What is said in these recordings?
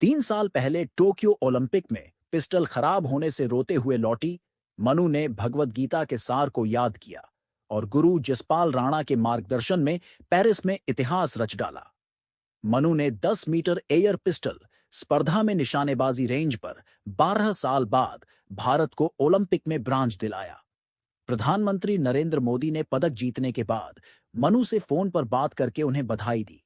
3 साल पहले Tokyo Olympic में पिस्टल खराब होने से रोते हुए लौटी मनु ने भगवत गीता के सार को याद किया और गुरु जसपाल राणा के मार्गदर्शन में पेरिस में इतिहास रच डाला। मनु ने 10 मीटर एयर पिस्टल स्पर्धा में निशानेबाजी रेंज पर 12 साल बाद भारत को ओलंपिक में ब्रांज दिलाया। प्रधानमंत्री नरेंद्र मोदी ने पदक जीतने के बाद मनु से फोन पर बात करके उन्हें बधाई दी।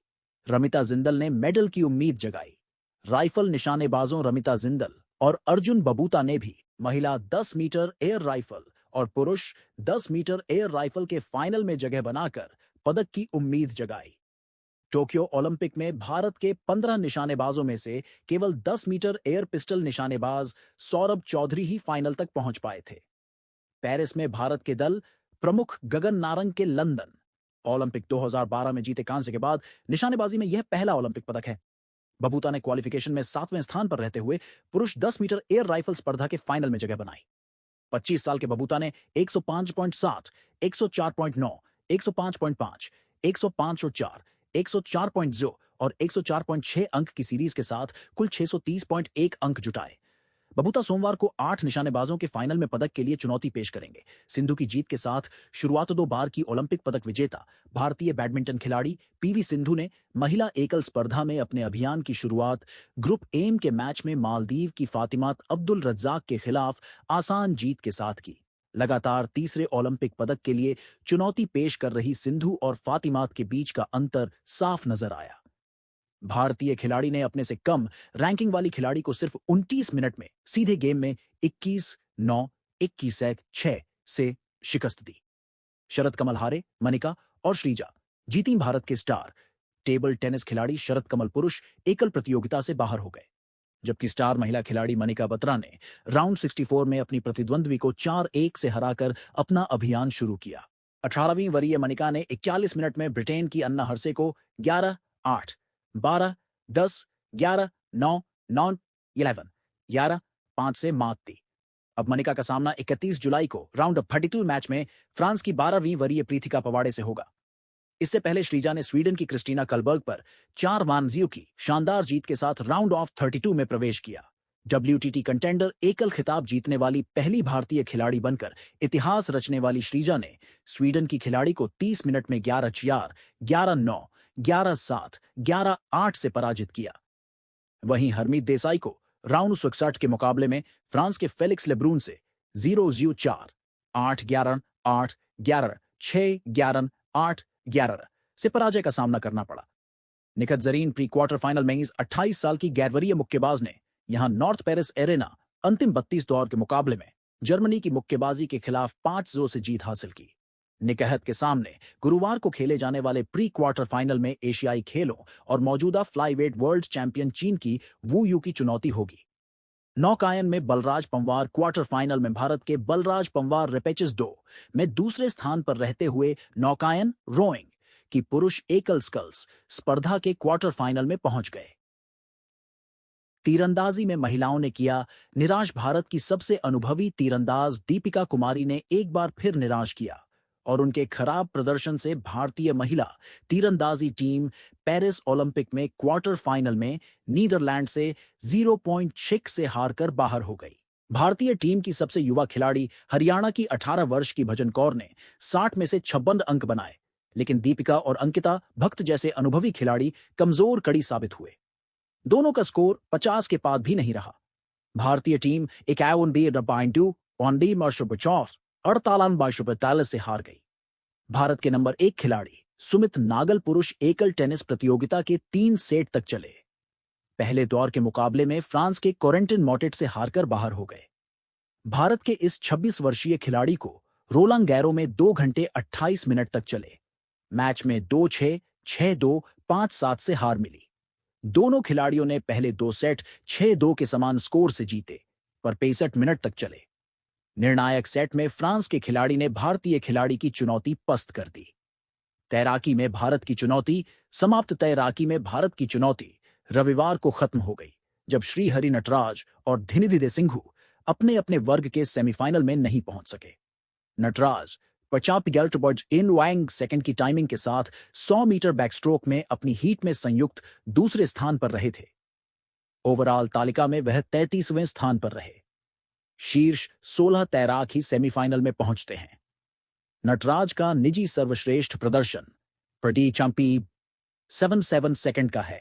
रमिता जिंदल ने मेडल की उम्मीद जगाई। राइफल निशानेबाजों रमिता जिंदल और अर्जुन बबूता ने भी महिला 10 मीटर एयर राइफल और पुरुष 10 मीटर एयर राइफल के फाइनल में जगह बनाकर पदक की उम्मीद जगाई। टोक्यो ओलंपिक में भारत के 15 निशानेबाजों में से केवल 10 मीटर एयर पिस्टल निशानेबाज सौरभ चौधरी ही फाइनल तक पहुंच पाए थे। पेरिस में भारत के दल प्रमुख गगन नारंग के लंदन ओलंपिक 2012 में जीते कांस्य के बाद निशानेबाजी में यह पहला ओलंपिक पदक है। बबूता ने क्वालिफिकेशन में 7वें स्थान पर रहते हुए पुरुष 10 मीटर एयर राइफल स्पर्धा के फाइनल में जगह बनाई। 25 साल के बबूता ने 105.7, 104.9, 105.5, 105.4, 104.0 और 104.6 अंक की सीरीज के साथ कुल 630.1 अंक जुटाए। बबूता सोमवार को 8 निशानेबाजों के फाइनल में पदक के लिए चुनौती पेश करेंगे। सिंधु की जीत के साथ शुरुआत 2 बार की ओलंपिक पदक विजेता भारतीय बैडमिंटन खिलाड़ी पीवी सिंधु ने महिला एकल स्पर्धा में अपने अभियान की शुरुआत ग्रुप एम के मैच में मालदीव की फातिमा अब्दुल रज्जाक के खिलाफ आसान जीत के साथ की। लगातार तीसरे ओलंपिक पदक के लिए चुनौती पेश कर रही सिंधु और फातिमा के बीच का अंतर साफ नजर आया। भारतीय खिलाड़ी ने अपने से कम रैंकिंग वाली खिलाड़ी को सिर्फ 29 मिनट में सीधे गेम में 21-9, 21-6 से शिकस्त दी। शरद कमल हारे, मनिका और श्रीजा जीती भारत के स्टार। टेबल टेनिस खिलाड़ी शरद कमल पुरुष एकल प्रतियोगिता से बाहर हो गए, जबकि स्टार महिला खिलाड़ी मनिका बत्रा ने राउंड 64 में अपनी प्रतिद्वंद्वी को 4-1 से हराकर अपना अभियान शुरू किया। 18वीं वरीय मनिका ने 41 मिनट में ब्रिटेन की अन्ना हर्से को 11-8, 12-10, 11-9, 9-11, 11-5 से मात दी। अब मनिका का सामना 31 जुलाई को राउंड ऑफ 32 मैच में फ्रांस की 12वीं वरीय प्रीतिका पवाड़े से होगा। इससे पहले श्रीजा ने स्वीडन की क्रिस्टीना कलबर्ग पर 4-0 की शानदार जीत के साथ राउंड ऑफ 32 में प्रवेश किया। WTT कंटेंडर एकल खिताब जीतने वाली पहली भारतीय खिलाड़ी बनकर इतिहास रचने वाली श्रीजा ने स्वीडन की खिलाड़ी को 30 मिनट में 11-4, 11-9, 11-7, 11-8 से पराजित किया। वहीं हरमीत देसाई को राउंड 66 के मुकाबले में फ्रांस के फेलिक्स लेब्रून से 0-4, 8-11, 8, 11, 6, 11, 8, 11 से पराजय का सामना करना पड़ा। Nikhat Zareen pre quarter final में इस 28 साल की गैरवरीय मुक्केबाज ने यहां नॉर्थ पेरिस एरेना अंतिम 32 दौर के मुकाबले में जर्मनी की मुक्केबाजी के खिलाफ 5-0 से जीत हासिल की। निकहत के सामने गुरुवार को खेले जाने वाले प्री क्वार्टर फाइनल में एशियाई खेलों और मौजूदा फ्लाईवेट वर्ल्ड चैंपियन चीन की वू यू की चुनौती होगी। नौकायन में बलराज पंवार क्वार्टर फाइनल में भारत के बलराज पंवार रेपेचेस 2 में दूसरे स्थान पर रहते हुए नौकायन रोइंग की पुरुष एकल स्कल्स स्पर्धा के क्वार्टर फाइनल में पहुंच गए। तीरंदाजी में महिलाओं ने किया निराश। भारत की सबसे अनुभवी तीरंदाज दीपिका कुमारी ने एक बार फिर निराश किया और उनके खराब प्रदर्शन से भारतीय महिला तीरंदाजी टीम पेरिस ओलंपिक में क्वार्टर फाइनल में नीदरलैंड से 0.6 से हारकर बाहर हो गई। भारतीय टीम की सबसे युवा खिलाड़ी हरियाणा की 18 वर्ष की भजन कौर ने 60 में से 56 अंक बनाए, लेकिन दीपिका और अंकिता भक्त जैसे अनुभवी खिलाड़ी कमजोर कड़ी साबित हुए। दोनों का स्कोर 50 के पार भी नहीं रहा। भारतीय टीम 48 से हार गई। भारत के नंबर 1 खिलाड़ी सुमित नागल पुरुष एकल टेनिस प्रतियोगिता के 3 सेट तक चले। पहले दौर के मुकाबले में फ्रांस के कोरेंटिन मॉटेट से हारकर बाहर हो गए। भारत के इस 26 वर्षीय खिलाड़ी को रोलांग गैरो में 2 घंटे 28 मिनट तक चले। मैच में 2-6, 6-2, 5-7 से हार मिली। दोनों खिलाड़ियों ने पहले 2 सेट 6-2 के समान स्कोर से जीते, पर 65 मिनट तक चले। निर्णायक सेट में फ्रांस के खिलाड़ी ने भारतीय खिलाड़ी की चुनौती पस्त कर दी। तैराकी में भारत की चुनौती समाप्त। तैराकी में भारत की चुनौती रविवार को खत्म हो गई, जब श्रीहरि नटराज और धिनिधिदे सिंघू अपने अपने वर्ग के सेमीफाइनल में नहीं पहुंच सके। नटराज 50 सेकंड की टाइमिंग के साथ 100 मीटर बैकस्ट्रोक में अपनी हीट में संयुक्त दूसरे स्थान पर रहे थे। ओवरऑल तालिका में वह 33वें स्थान पर रहे। शीर्ष 16 तैराक ही सेमीफाइनल में पहुंचते हैं। नटराज का निजी सर्वश्रेष्ठ प्रदर्शन प्रति चंपी 77 सेकंड का है।